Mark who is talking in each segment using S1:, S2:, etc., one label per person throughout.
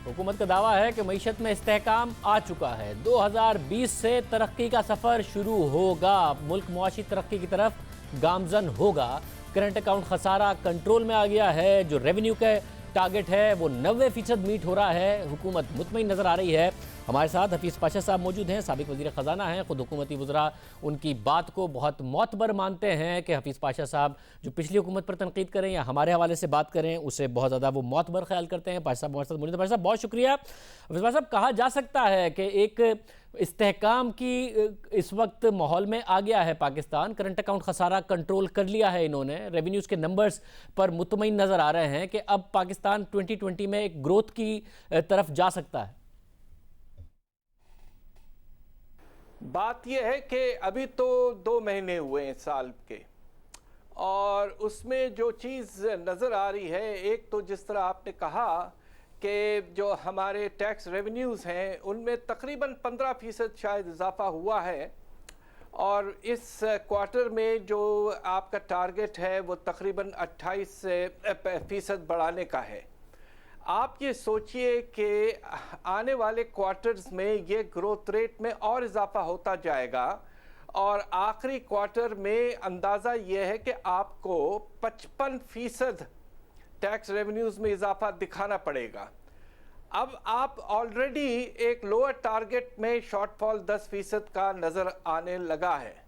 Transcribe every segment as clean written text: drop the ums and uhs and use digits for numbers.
S1: हुकूमत का दावा है कि मईशत में इस्तेहकाम आ चुका है। 2020 से तरक्की का सफ़र शुरू होगा। मुल्क मुआशी तरक्की की तरफ गामजन होगा। करंट अकाउंट खसारा कंट्रोल में आ गया है। जो रेवेन्यू का टारगेट है वो 90% मीट हो रहा है। हुकूमत मुतमईन नज़र आ रही है। हमारे साथ हफीज़ पाशा साहब मौजूद हैं, साबिक वज़ीर ख़ज़ाना हैं। ख़ुद हुकूमती वज़रा उनकी बात को बहुत मोतबर मानते हैं कि हफीज़ पाशा साहब जो पिछली हुकूमत पर तनकीद करें या हमारे हवाले से बात करें उसे बहुत ज़्यादा वो मोतबर ख्याल करते हैं। पाशा साहब हमारे साथ मौजूद हैं। पाशा साहब बहुत शुक्रिया। हफीज़ पाशा साहब, कहा जा सकता है कि एक इस्तेहकाम की इस वक्त माहौल में आ गया है पाकिस्तान। करंट अकाउंट खसारा कंट्रोल कर लिया है इन्होंने। रेवेन्यूज़ के नंबर्स पर मुतमईन नज़र आ रहे हैं कि अब पाकिस्तान 2020 में एक ग्रोथ की तरफ जा सकता है।
S2: बात यह है कि अभी तो 2 महीने हुए हैं साल के, और उसमें जो चीज़ नज़र आ रही है, एक तो जिस तरह आपने कहा कि जो हमारे टैक्स रेवेन्यूज़ हैं उनमें तकरीबन 15% शायद इजाफा हुआ है, और इस क्वार्टर में जो आपका टारगेट है वो तकरीबन 28% बढ़ाने का है। आप ये सोचिए कि आने वाले क्वार्टर्स में ये ग्रोथ रेट में और इजाफा होता जाएगा, और आखिरी क्वार्टर में अंदाज़ा ये है कि आपको 55% टैक्स रेवेन्यूज़ में इजाफा दिखाना पड़ेगा। अब आप ऑलरेडी एक लोअर टारगेट में शॉर्टफॉल 10% का नज़र आने लगा है,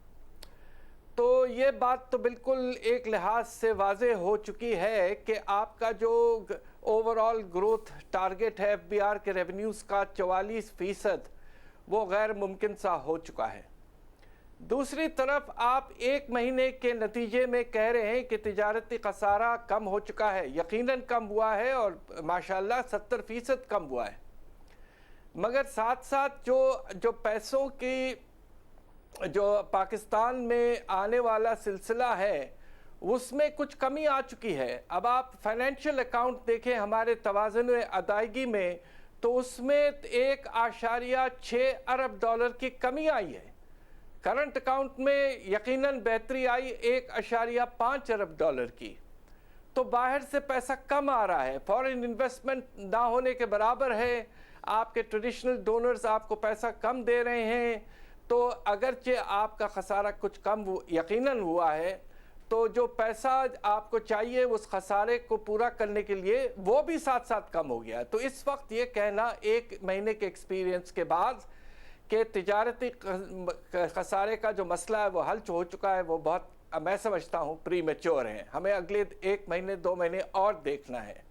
S2: तो ये बात तो बिल्कुल एक लिहाज से वाज़े हो चुकी है कि आपका जो ओवरऑल ग्रोथ टारगेट है FBR के रेवेन्यूज़ का 44%, वो गैर मुमकिन सा हो चुका है। दूसरी तरफ आप 1 महीने के नतीजे में कह रहे हैं कि तिजारती खसारा कम हो चुका है। यकीनन कम हुआ है, और माशाल्लाह 70% कम हुआ है, मगर साथ साथ जो पैसों की जो पाकिस्तान में आने वाला सिलसिला है उसमें कुछ कमी आ चुकी है। अब आप फाइनेंशियल अकाउंट देखें हमारे तवाज़ुन अदायगी में, तो उसमें 1.6 अरब डॉलर की कमी आई है। करंट अकाउंट में यकीनन बेहतरी आई 1.5 अरब डॉलर की। तो बाहर से पैसा कम आ रहा है, फॉरेन इन्वेस्टमेंट ना होने के बराबर है। आपके ट्रेडिशनल डोनर्स आपको पैसा कम दे रहे हैं, तो अगरचे आपका खसारा कुछ कम यकीनन हुआ है, तो जो पैसा आपको चाहिए उस खसारे को पूरा करने के लिए वो भी साथ साथ कम हो गया। तो इस वक्त ये कहना 1 महीने के एक्सपीरियंस के बाद कि तिजारती खसारे का जो मसला है वो हल हो चुका है, वो बहुत मैं समझता हूँ प्री मैच्योर है। हमें अगले 1 महीने 2 महीने और देखना है,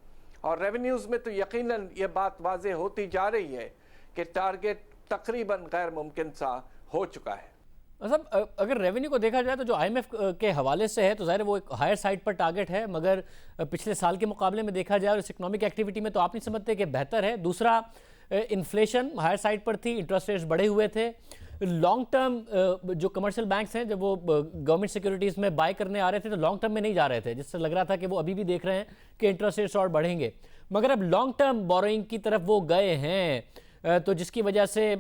S2: और रेवेन्यूज़ में तो यकीनन ये बात वाज़े होती जा रही है कि टारगेट तकरीबन गैर मुमकिन सा हो चुका है।
S1: मतलब अगर रेवेन्यू को देखा जाए तो जो IMF के हवाले से है तो ज़ाहिर वो एक हायर साइड पर टारगेट है, मगर पिछले साल के मुकाबले में देखा जाए और इस इकोनॉमिक एक्टिविटी में तो आप नहीं समझते कि बेहतर है। दूसरा, इन्फ्लेशन हायर साइड पर थी, इंटरेस्ट रेट्स बढ़े हुए थे। लॉन्ग टर्म जो कमर्शियल बैंक्स हैं जब वो गवर्नमेंट सिक्योरिटीज़ में बाय करने आ रहे थे तो लॉन्ग टर्म में नहीं जा रहे थे, जिससे लग रहा था कि वो अभी भी देख रहे हैं कि इंटरेस्ट रेट्स और बढ़ेंगे, मगर अब लॉन्ग टर्म बोरोइंग की तरफ वो गए हैं, तो जिसकी वजह से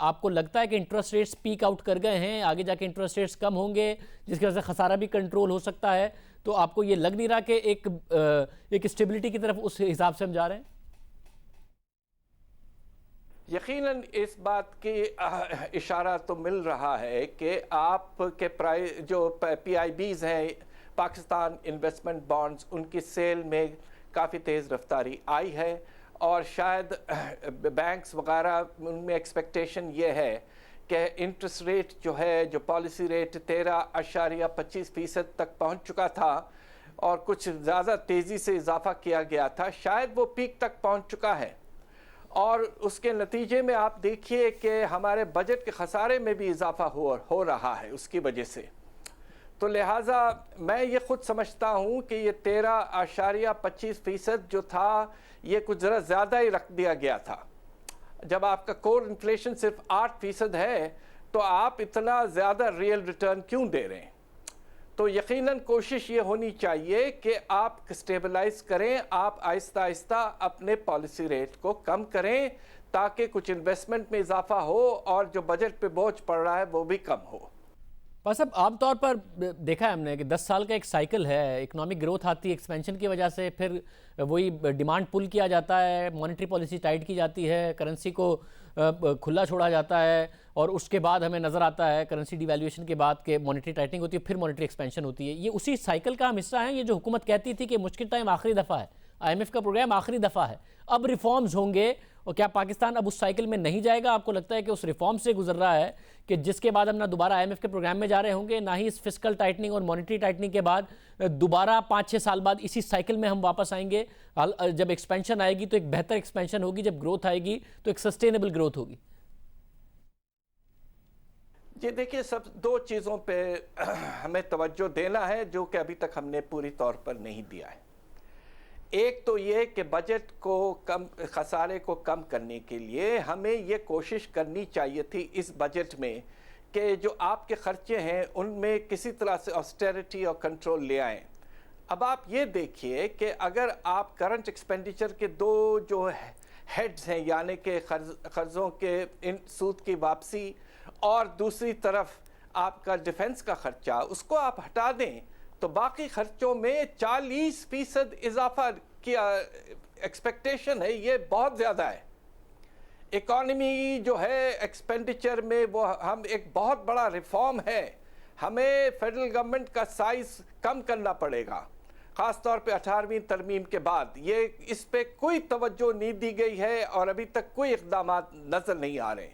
S1: आपको लगता है कि इंटरेस्ट रेट्स पीक आउट कर गए हैं, आगे जाके इंटरेस्ट रेट्स कम होंगे जिसकी वजह से खसारा भी कंट्रोल हो सकता है। तो आपको ये लग नहीं रहा कि एक स्टेबिलिटी की तरफ उस हिसाब से हम जा रहे हैं?
S2: यकीनन इस बात की इशारा तो मिल रहा है कि आपके जो PIBs हैं, पाकिस्तान इन्वेस्टमेंट बॉन्ड्स, उनकी सेल में काफ़ी तेज़ रफ्तारी आई है, और शायद बैंक्स वगैरह उनमें एक्सपेक्टेशन ये है कि इंटरेस्ट रेट जो है, जो पॉलिसी रेट 13.25% तक पहुंच चुका था और कुछ ज़्यादा तेज़ी से इजाफा किया गया था, शायद वो पीक तक पहुंच चुका है। और उसके नतीजे में आप देखिए कि हमारे बजट के खसारे में भी इजाफा हो रहा है उसकी वजह से। तो लिहाजा मैं ये ख़ुद समझता हूँ कि ये 13.25% जो था ये कुछ ज़रा ज़्यादा ही रख दिया गया था। जब आपका कोर इन्फ्लेशन सिर्फ 8% है तो आप इतना ज़्यादा रियल रिटर्न क्यों दे रहे हैं? तो यकीनन कोशिश ये होनी चाहिए कि आप स्टेबलाइज करें, आप आहिस्ता आहिस्ता अपने पॉलिसी रेट को कम करें ताकि कुछ इन्वेस्टमेंट में इजाफा हो और जो बजट पे बोझ पड़ रहा है वो भी कम हो।
S1: बस अब आम तौर पर देखा है हमने कि 10 साल का एक साइकिल है, इकोनॉमिक ग्रोथ आती है एक्सपेंशन की वजह से, फिर वही डिमांड पुल किया जाता है, मॉनेटरी पॉलिसी टाइट की जाती है, करेंसी को खुला छोड़ा जाता है, और उसके बाद हमें नज़र आता है करेंसी डिवैल्यूएशन के बाद के मॉनेटरी टाइटनिंग होती है, फिर मॉनेटरी एक्सपेंशन होती है। ये उसी साइकिल का हम हिस्सा हैं। ये जो हुकूमत कहती थी कि मुश्किल टाइम आखिरी दफ़ा है, IMF का प्रोग्राम आखिरी दफ़ा है, अब रिफॉर्म्स होंगे, और क्या पाकिस्तान अब उस साइकिल में नहीं जाएगा? आपको लगता है कि उस रिफॉर्म से गुजर रहा है कि जिसके बाद हम ना दोबारा IMF के प्रोग्राम में जा रहे होंगे, ना ही इस फिस्कल टाइटनिंग और मॉनेटरी टाइटनिंग के बाद दोबारा 5-6 साल बाद इसी साइकिल में हम वापस आएंगे? जब एक्सपेंशन आएगी तो एक बेहतर एक्सपेंशन होगी, जब ग्रोथ आएगी तो एक सस्टेनेबल ग्रोथ होगी।
S2: ये देखिए, सब दो चीज़ों पे हमें तवज्जो देना है जो कि अभी तक हमने पूरी तौर पर नहीं दिया है। एक तो ये कि बजट को कम, खसारे को कम करने के लिए हमें ये कोशिश करनी चाहिए थी इस बजट में कि जो आपके खर्चे हैं उनमें किसी तरह से ऑस्टेरिटी और कंट्रोल ले आएं। अब आप ये देखिए कि अगर आप करंट एक्सपेंडिचर के दो जो हेड्स हैं, यानी कि कर्ज़ों के इन सूद की वापसी और दूसरी तरफ आपका डिफेंस का खर्चा, उसको आप हटा दें तो बाकी खर्चों में 40% इजाफा की एक्सपेक्टेशन है। ये बहुत ज़्यादा है। इकॉनमी जो है एक्सपेंडिचर में, वो हम एक बहुत बड़ा रिफॉर्म है, हमें फेडरल गवर्नमेंट का साइज़ कम करना पड़ेगा, ख़ास तौर पे 18वीं तरमीम के बाद। ये इस पे कोई तवज्जो नहीं दी गई है और अभी तक कोई इक़दाम नज़र नहीं आ रहे।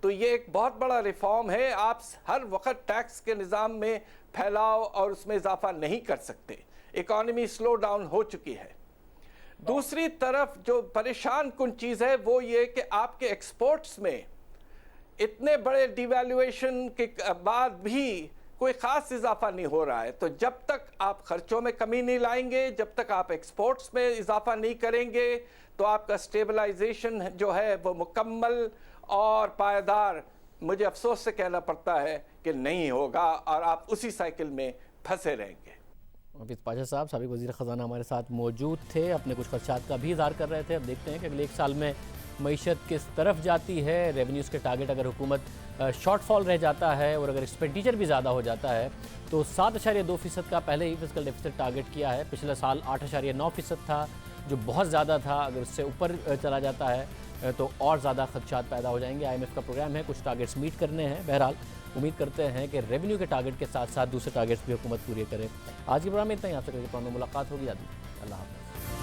S2: तो ये एक बहुत बड़ा रिफॉर्म है। आप हर वक्त टैक्स के निज़ाम में फैलाव और उसमें इजाफा नहीं कर सकते। इकॉनमी स्लो डाउन हो चुकी है। दूसरी तरफ जो परेशान कुन चीज़ है वो ये कि आपके एक्सपोर्ट्स में इतने बड़े डिवैल्यूएशन के बाद भी कोई ख़ास इजाफा नहीं हो रहा है। तो जब तक आप खर्चों में कमी नहीं लाएंगे, जब तक आप एक्सपोर्ट्स में इजाफा नहीं करेंगे, तो आपका स्टेबलाइजेशन जो है वो मुकम्मल और पायदार, मुझे अफसोस से कहना पड़ता है कि नहीं होगा, और आप उसी साइकिल में फंसे रहेंगे।
S1: हाफिज़ पाशा साहब साबिक़ वज़ीर ख़ज़ाना हमारे साथ मौजूद थे, अपने कुछ खदशात का भी इज़हार कर रहे थे। अब देखते हैं कि अगले एक साल में मईशत किस तरफ जाती है। रेवेन्यूज़ के टारगेट अगर हुकूमत शॉर्टफॉल रह जाता है और अगर एक्सपेंडिचर भी ज़्यादा हो जाता है तो 7.2% का पहले ही फिस्कल डेफिसिट टारगेट किया है। पिछले साल 8.9% था, जो बहुत ज़्यादा था। अगर उससे ऊपर चला जाता है तो और ज़्यादा खदशात पैदा हो जाएंगे। IMF का प्रोग्राम है, कुछ टारगेट्स मीट करने हैं। बहरहाल उम्मीद करते हैं कि रेवेन्यू के टारगेट के साथ साथ दूसरे टारगेट्स भी हुकूमत पूरे करे। आज के प्रोग्राम में इतना ही। आपसे कल मुलाकात होगी। अल्लाह हाफ़िज़।